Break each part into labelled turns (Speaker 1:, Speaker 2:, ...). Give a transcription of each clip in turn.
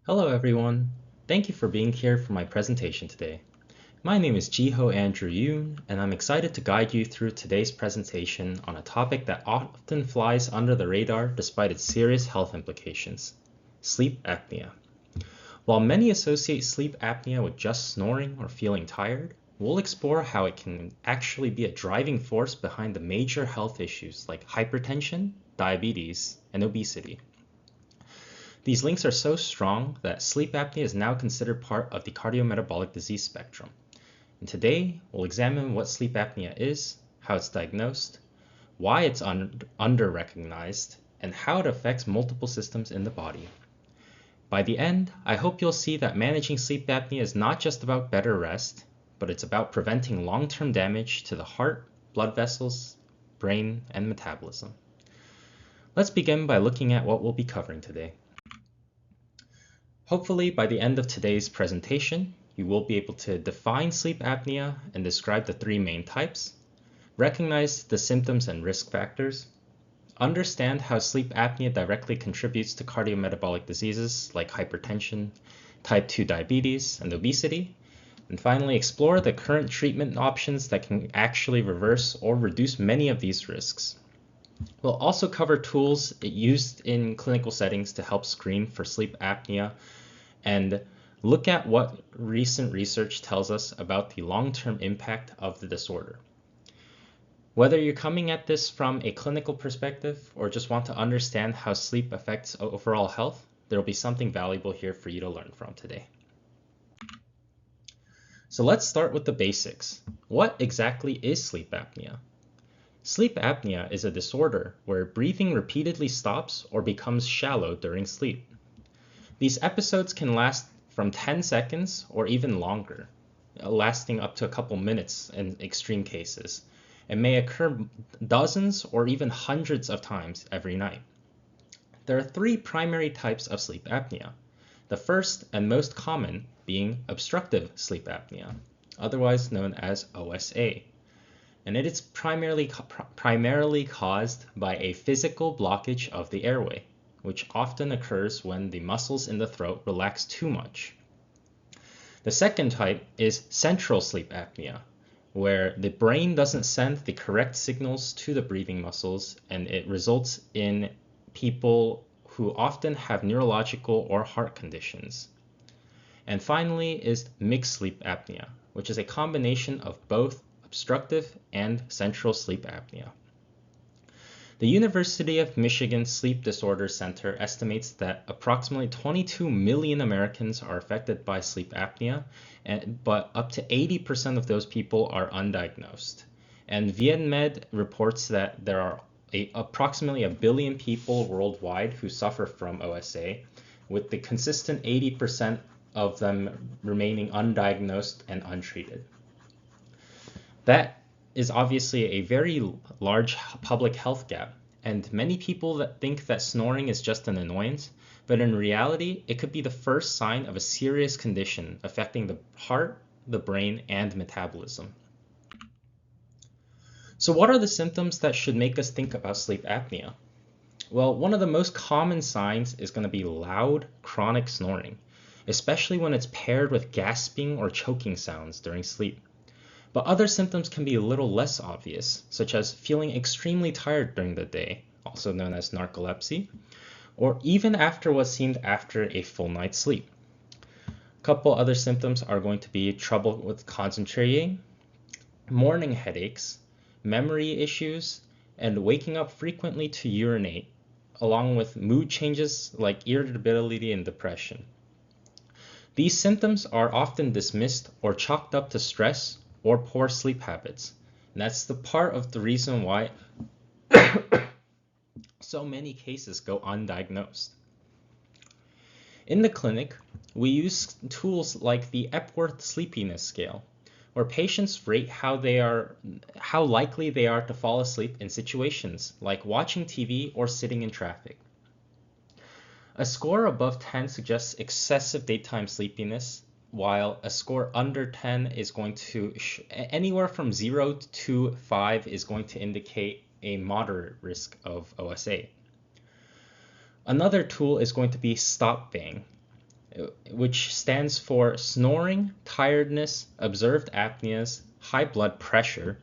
Speaker 1: Hello everyone. Thank you for being here for my presentation today. My name is Jiho Andrew Yoon, and I'm excited to guide you through today's presentation on a topic that often flies under the radar despite its serious health implications: sleep apnea. While many associate sleep apnea with just snoring or feeling tired, we'll explore how it can actually be a driving force behind the major health issues like hypertension, diabetes, and obesity. These links are so strong that sleep apnea is now considered part of the cardiometabolic disease spectrum. And today, we'll examine what sleep apnea is, how it's diagnosed, why it's under-recognized, and how it affects multiple systems in the body. By the end, I hope you'll see that managing sleep apnea is not just about better rest, but it's about preventing long-term damage to the heart, blood vessels, brain, and metabolism. Let's begin by looking at what we'll be covering today. Hopefully, by the end of today's presentation, you will be able to define sleep apnea and describe the three main types, recognize the symptoms and risk factors, understand how sleep apnea directly contributes to cardiometabolic diseases like hypertension, type 2 diabetes, and obesity, and finally explore the current treatment options that can actually reverse or reduce many of these risks. We'll also cover tools used in clinical settings to help screen for sleep apnea and look at what recent research tells us about the long-term impact of the disorder. Whether you're coming at this from a clinical perspective or just want to understand how sleep affects overall health, there will be something valuable here for you to learn from today. So let's start with the basics. What exactly is sleep apnea? Sleep apnea is a disorder where breathing repeatedly stops or becomes shallow during sleep. These episodes can last from 10 seconds or even longer, lasting up to a couple minutes in extreme cases, and may occur dozens or even hundreds of times every night. There are three primary types of sleep apnea, the first and most common being obstructive sleep apnea, otherwise known as OSA. And it is primarily caused by a physical blockage of the airway, which often occurs when the muscles in the throat relax too much. The second type is central sleep apnea, where the brain doesn't send the correct signals to the breathing muscles, and it results in people who often have neurological or heart conditions. And finally is mixed sleep apnea, which is a combination of both obstructive and central sleep apnea. The University of Michigan Sleep Disorders Center estimates that approximately 22 million Americans are affected by sleep apnea, but up to 80% of those people are undiagnosed. And VietMed reports that there are approximately 1 billion people worldwide who suffer from OSA, with the consistent 80% of them remaining undiagnosed and untreated. That is obviously a very large public health gap, and many people that think that snoring is just an annoyance, but in reality, it could be the first sign of a serious condition affecting the heart, the brain, and metabolism. So what are the symptoms that should make us think about sleep apnea? Well, one of the most common signs is going to be loud, chronic snoring, especially when it's paired with gasping or choking sounds during sleep. But other symptoms can be a little less obvious, such as feeling extremely tired during the day, also known as narcolepsy, or even after what seemed after a full night's sleep. A couple other symptoms are going to be trouble with concentrating, morning headaches, memory issues, and waking up frequently to urinate, along with mood changes like irritability and depression. These symptoms are often dismissed or chalked up to stress or poor sleep habits. And that's the part of the reason why so many cases go undiagnosed. In the clinic, we use tools like the Epworth Sleepiness Scale, where patients rate how likely they are to fall asleep in situations like watching TV or sitting in traffic. A score above 10 suggests excessive daytime sleepiness, while a score under 10 is going to, anywhere from 0 to 5 is going to indicate a moderate risk of OSA. Another tool is going to be stop bang. which stands for snoring, tiredness, observed apneas, high blood pressure,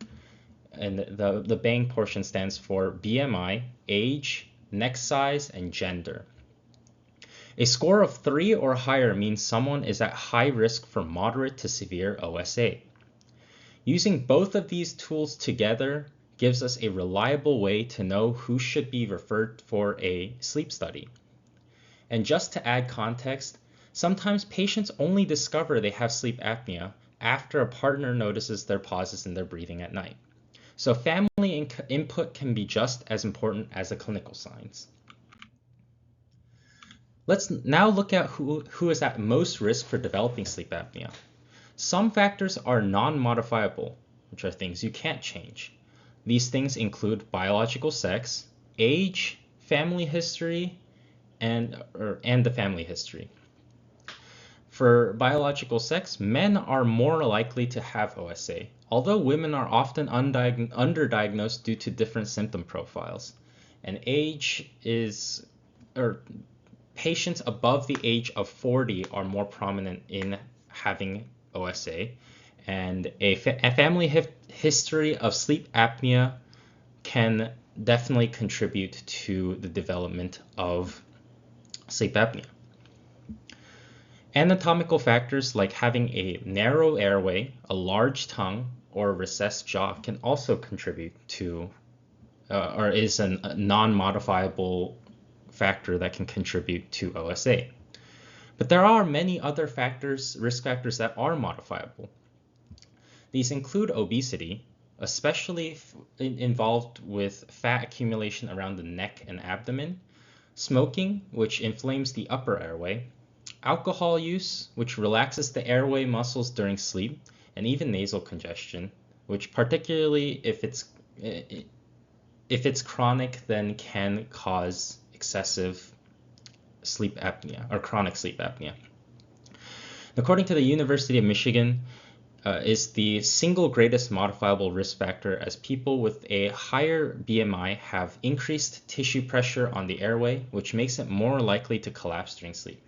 Speaker 1: and the bang portion stands for BMI, age, neck size, and gender. A score of 3 or higher means someone is at high risk for moderate to severe OSA. Using both of these tools together gives us a reliable way to know who should be referred for a sleep study. And just to add context, sometimes patients only discover they have sleep apnea after a partner notices their pauses in their breathing at night. So family input can be just as important as the clinical signs. Let's now look at who is at most risk for developing sleep apnea. Some factors are non-modifiable, which are things you can't change. These things include biological sex, age, family history, and the family history. For biological sex, men are more likely to have OSA, although women are often underdiagnosed due to different symptom profiles. And age is, patients above the age of 40 are more prominent in having OSA, and a family history of sleep apnea can definitely contribute to the development of sleep apnea. Anatomical factors like having a narrow airway, a large tongue, or a recessed jaw can also contribute to, or is a non-modifiable factor that can contribute to OSA. But there are many other risk factors that are modifiable. These include obesity, especially involved with fat accumulation around the neck and abdomen, smoking, which inflames the upper airway, alcohol use, which relaxes the airway muscles during sleep, and even nasal congestion, which particularly if it's chronic, then can cause excessive sleep apnea or chronic sleep apnea. According to the University of Michigan, is the single greatest modifiable risk factor, as people with a higher BMI have increased tissue pressure on the airway, which makes it more likely to collapse during sleep.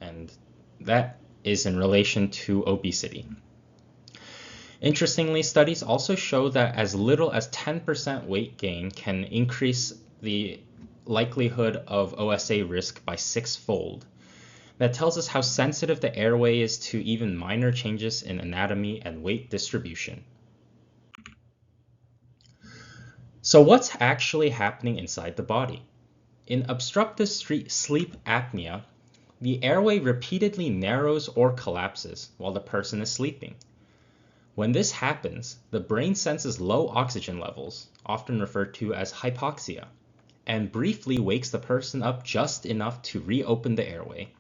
Speaker 1: And that is in relation to obesity. Interestingly, studies also show that as little as 10% weight gain can increase the likelihood of OSA risk by 6-fold. That tells us how sensitive the airway is to even minor changes in anatomy and weight distribution. So what's actually happening inside the body? In obstructive sleep apnea, the airway repeatedly narrows or collapses while the person is sleeping. When this happens, the brain senses low oxygen levels, often referred to as hypoxia, and briefly wakes the person up just enough to reopen the airway.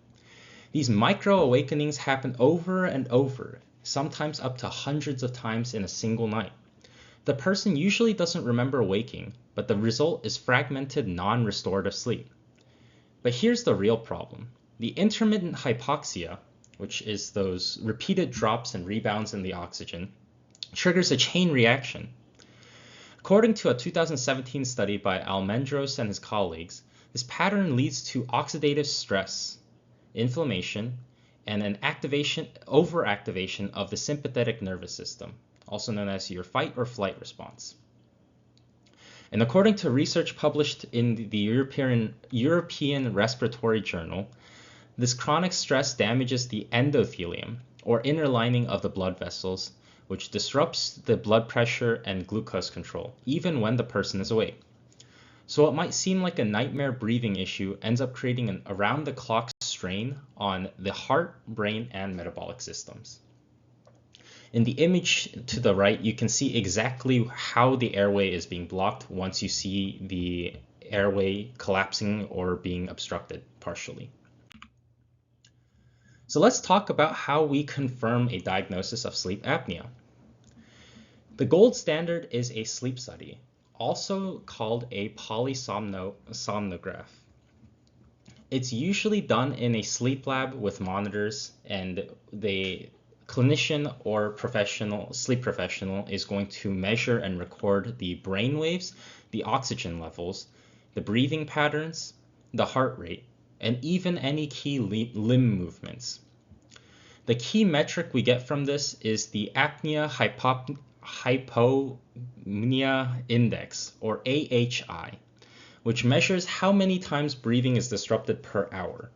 Speaker 1: These micro-awakenings happen over and over, sometimes up to hundreds of times in a single night. The person usually doesn't remember waking, but the result is fragmented, non-restorative sleep. But here's the real problem. The intermittent hypoxia, which is those repeated drops and rebounds in the oxygen, triggers a chain reaction. According to a 2017 study by Almendros and his colleagues, this pattern leads to oxidative stress, inflammation, and an overactivation of the sympathetic nervous system, also known as your fight or flight response. And according to research published in the European Respiratory Journal, this chronic stress damages the endothelium, or inner lining of the blood vessels, which disrupts the blood pressure and glucose control, even when the person is awake. So what might seem like a nightmare breathing issue ends up creating an around-the-clock strain on the heart, brain, and metabolic systems. In the image to the right, you can see exactly how the airway is being blocked once you see the airway collapsing or being obstructed partially. So let's talk about how we confirm a diagnosis of sleep apnea. The gold standard is a sleep study, also called a polysomnograph. It's usually done in a sleep lab with monitors, and the clinician or sleep professional is going to measure and record the brain waves, the oxygen levels, the breathing patterns, the heart rate, and even any key limb movements. The key metric we get from this is the Apnea Hypopnea Index, or AHI, which measures how many times breathing is disrupted per hour.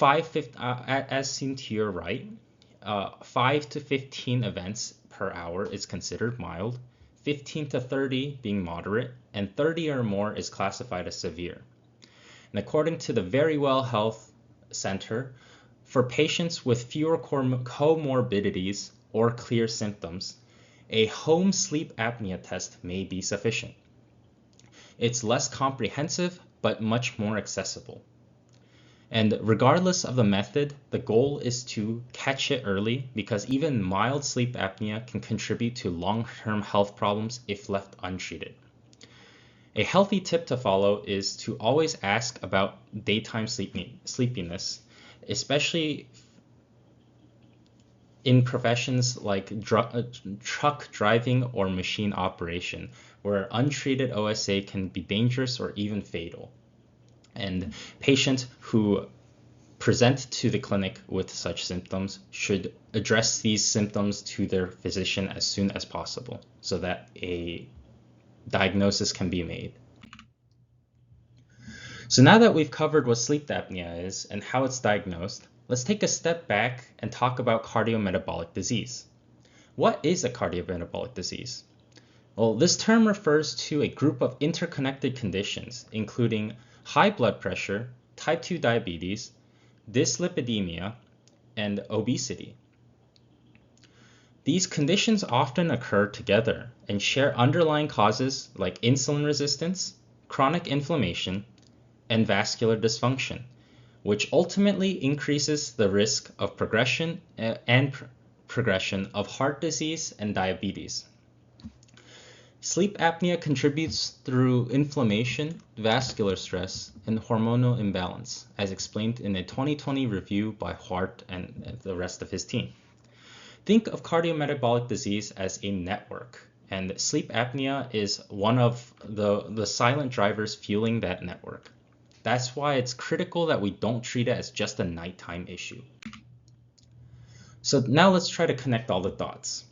Speaker 1: As seen to your right, 5 to 15 events per hour is considered mild, 15 to 30 being moderate, and 30 or more is classified as severe. And according to the Verywell Health Center, for patients with fewer comorbidities or clear symptoms, a home sleep apnea test may be sufficient. It's less comprehensive, but much more accessible. And regardless of the method, the goal is to catch it early, because even mild sleep apnea can contribute to long-term health problems if left untreated. A healthy tip to follow is to always ask about daytime sleepiness, especially in professions like truck driving or machine operation, where untreated OSA can be dangerous or even fatal. And patients who present to the clinic with such symptoms should address these symptoms to their physician as soon as possible so that a diagnosis can be made. So now that we've covered what sleep apnea is and how it's diagnosed, let's take a step back and talk about cardiometabolic disease. What is a cardiometabolic disease? Well, this term refers to a group of interconnected conditions, including high blood pressure, type 2 diabetes, dyslipidemia, and obesity. These conditions often occur together and share underlying causes like insulin resistance, chronic inflammation, and vascular dysfunction, which ultimately increases the risk of progression of heart disease and diabetes. Sleep apnea contributes through inflammation, vascular stress, and hormonal imbalance, as explained in a 2020 review by Hart and the rest of his team. Think of cardiometabolic disease as a network, and sleep apnea is one of the silent drivers fueling that network. That's why it's critical that we don't treat it as just a nighttime issue. So now let's try to connect all the dots.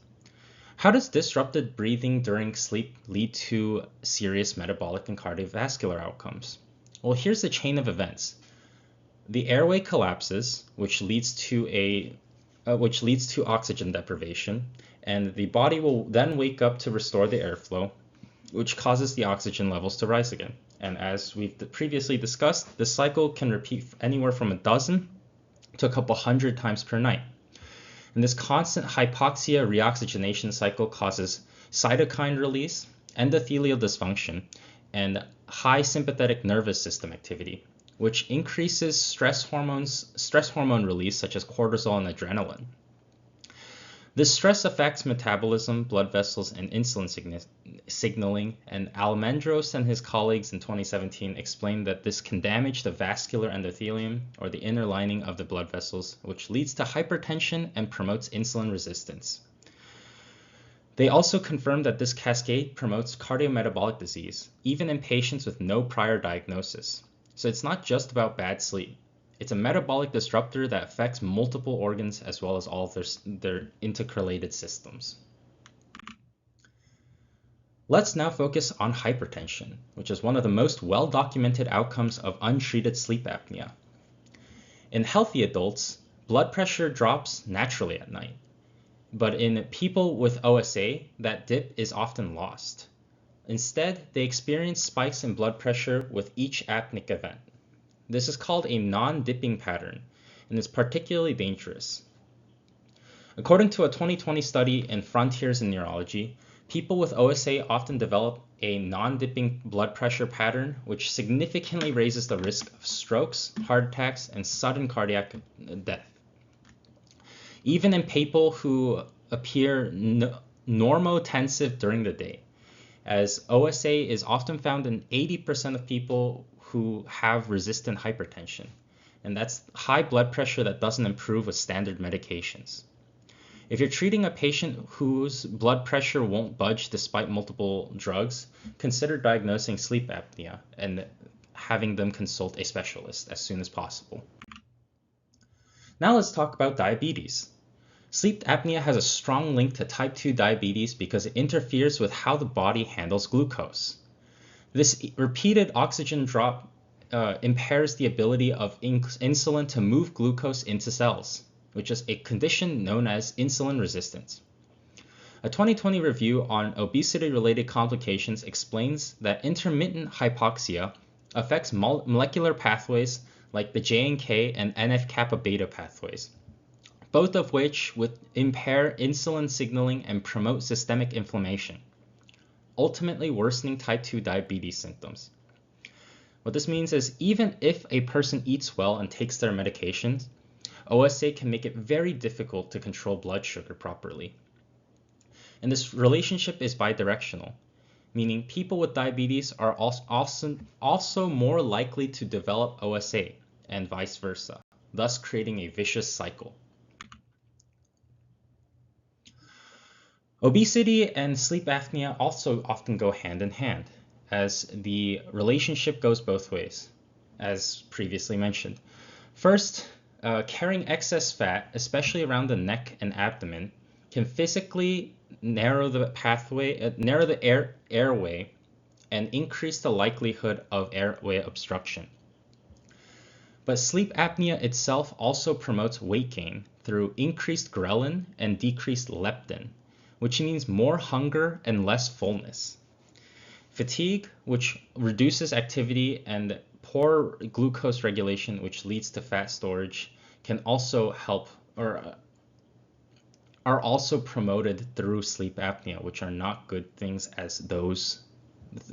Speaker 1: How does disrupted breathing during sleep lead to serious metabolic and cardiovascular outcomes? Well, here's the chain of events. The airway collapses, which leads to oxygen deprivation, and the body will then wake up to restore the airflow, which causes the oxygen levels to rise again. And as we've previously discussed, this cycle can repeat anywhere from a dozen to a couple hundred times per night. And this constant hypoxia reoxygenation cycle causes cytokine release, endothelial dysfunction, and high sympathetic nervous system activity, which increases stress hormone release such as cortisol and adrenaline. This stress affects metabolism, blood vessels, and insulin signaling, and Almendros and his colleagues in 2017 explained that this can damage the vascular endothelium, or the inner lining of the blood vessels, which leads to hypertension and promotes insulin resistance. They also confirmed that this cascade promotes cardiometabolic disease, even in patients with no prior diagnosis. So it's not just about bad sleep. It's a metabolic disruptor that affects multiple organs as well as all of their interrelated systems. Let's now focus on hypertension, which is one of the most well-documented outcomes of untreated sleep apnea. In healthy adults, blood pressure drops naturally at night, but in people with OSA, that dip is often lost. Instead, they experience spikes in blood pressure with each apneic event. This is called a non-dipping pattern and is particularly dangerous. According to a 2020 study in Frontiers in Neurology, people with OSA often develop a non-dipping blood pressure pattern, which significantly raises the risk of strokes, heart attacks, and sudden cardiac death. Even in people who appear normotensive during the day, as OSA is often found in 80% of people who have resistant hypertension, and that's high blood pressure that doesn't improve with standard medications. If you're treating a patient whose blood pressure won't budge despite multiple drugs, consider diagnosing sleep apnea and having them consult a specialist as soon as possible. Now let's talk about diabetes. Sleep apnea has a strong link to type 2 diabetes because it interferes with how the body handles glucose. This repeated oxygen drop impairs the ability of insulin to move glucose into cells, which is a condition known as insulin resistance. A 2020 review on obesity-related complications explains that intermittent hypoxia affects molecular pathways like the JNK and NF-kappa beta pathways, both of which would impair insulin signaling and promote systemic inflammation, ultimately worsening type 2 diabetes symptoms. What this means is even if a person eats well and takes their medications, OSA can make it very difficult to control blood sugar properly. And this relationship is bidirectional, meaning people with diabetes are also more likely to develop OSA and vice versa, thus creating a vicious cycle. Obesity and sleep apnea also often go hand in hand, as the relationship goes both ways, as previously mentioned. First, carrying excess fat, especially around the neck and abdomen, can physically narrow the airway and increase the likelihood of airway obstruction. But sleep apnea itself also promotes weight gain through increased ghrelin and decreased leptin, which means more hunger and less fullness. Fatigue, which reduces activity, and poor glucose regulation, which leads to fat storage, can also help or are also promoted through sleep apnea, which are not good things as those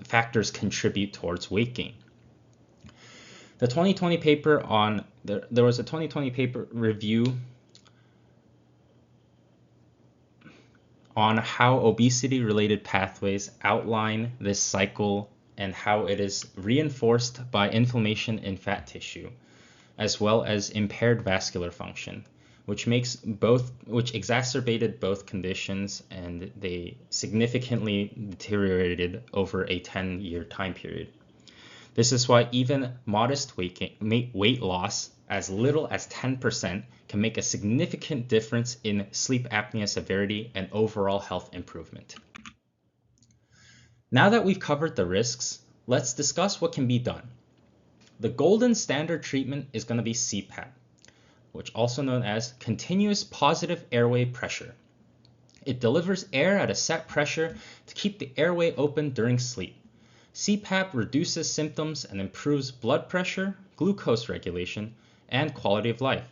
Speaker 1: factors contribute towards weight gain. The 2020 paper there was a 2020 paper review on how obesity-related pathways outline this cycle and how it is reinforced by inflammation in fat tissue, as well as impaired vascular function, which exacerbated both conditions, and they significantly deteriorated over a 10-year time period. This is why even modest weight loss, as little as 10%, can make a significant difference in sleep apnea severity and overall health improvement. Now that we've covered the risks, let's discuss what can be done. The golden standard treatment is going to be CPAP, which also known as continuous positive airway pressure. It delivers air at a set pressure to keep the airway open during sleep. CPAP reduces symptoms and improves blood pressure, glucose regulation, and quality of life.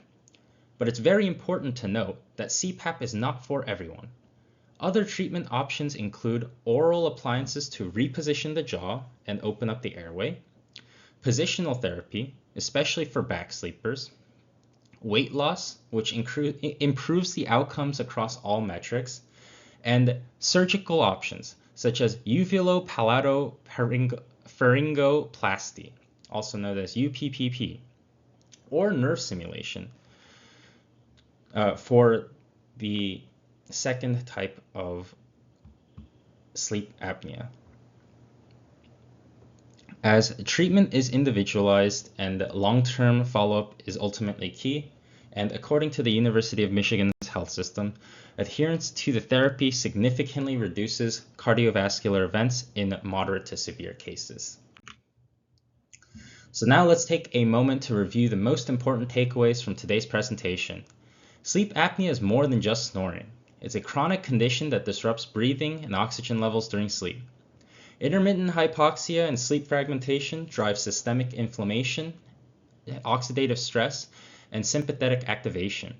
Speaker 1: But it's very important to note that CPAP is not for everyone. Other treatment options include oral appliances to reposition the jaw and open up the airway, positional therapy, especially for back sleepers, weight loss, which improves the outcomes across all metrics, and surgical options such as uvulopalatopharyngoplasty, also known as UPPP, or nerve stimulation for the second type of sleep apnea. As treatment is individualized and long-term follow-up is ultimately key, and according to the University of Michigan's health system, adherence to the therapy significantly reduces cardiovascular events in moderate to severe cases. So now let's take a moment to review the most important takeaways from today's presentation. Sleep apnea is more than just snoring. It's a chronic condition that disrupts breathing and oxygen levels during sleep. Intermittent hypoxia and sleep fragmentation drive systemic inflammation, oxidative stress, and sympathetic activation.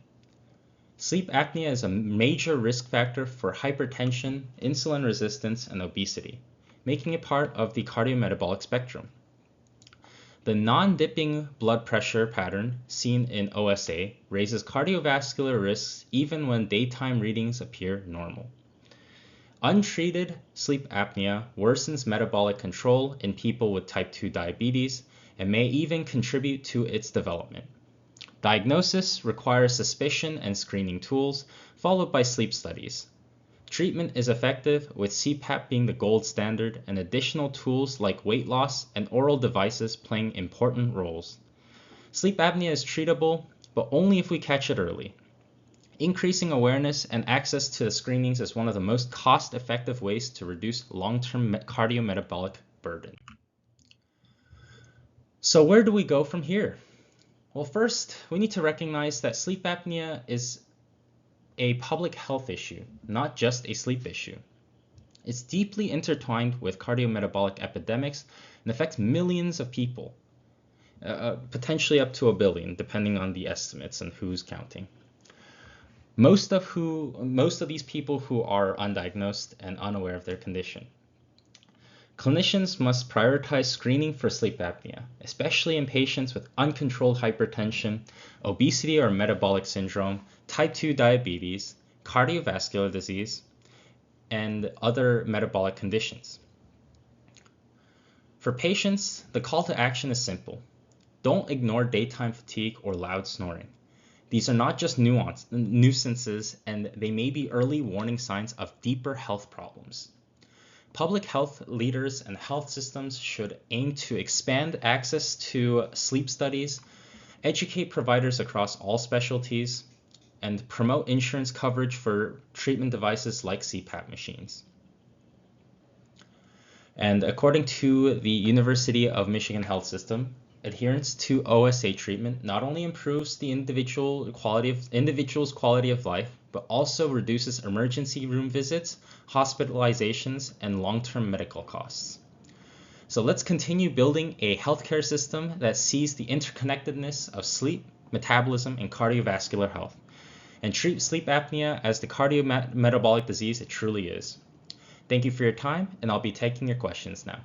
Speaker 1: Sleep apnea is a major risk factor for hypertension, insulin resistance, and obesity, making it part of the cardiometabolic spectrum. The non-dipping blood pressure pattern seen in OSA raises cardiovascular risks even when daytime readings appear normal. Untreated sleep apnea worsens metabolic control in people with type 2 diabetes and may even contribute to its development. Diagnosis requires suspicion and screening tools, followed by sleep studies. Treatment is effective, with CPAP being the gold standard and additional tools like weight loss and oral devices playing important roles. Sleep apnea is treatable, but only if we catch it early. Increasing awareness and access to the screenings is one of the most cost-effective ways to reduce long-term cardiometabolic burden. So where do we go from here? Well, first, we need to recognize that sleep apnea is a public health issue, not just a sleep issue. It's deeply intertwined with cardiometabolic epidemics and affects millions of people, potentially up to 1 billion, depending on the estimates and who's counting. Most of these people who are undiagnosed and unaware of their condition. Clinicians must prioritize screening for sleep apnea, especially in patients with uncontrolled hypertension, obesity or metabolic syndrome, type 2 diabetes, cardiovascular disease, and other metabolic conditions. For patients, the call to action is simple. Don't ignore daytime fatigue or loud snoring. These are not just nuisances, and they may be early warning signs of deeper health problems. Public health leaders and health systems should aim to expand access to sleep studies, educate providers across all specialties, and promote insurance coverage for treatment devices like CPAP machines. And according to the University of Michigan Health System, adherence to OSA treatment not only improves the individual's quality of life, but also reduces emergency room visits, hospitalizations, and long-term medical costs. So let's continue building a healthcare system that sees the interconnectedness of sleep, metabolism, and cardiovascular health, and treat sleep apnea as the cardiometabolic disease it truly is. Thank you for your time, and I'll be taking your questions now.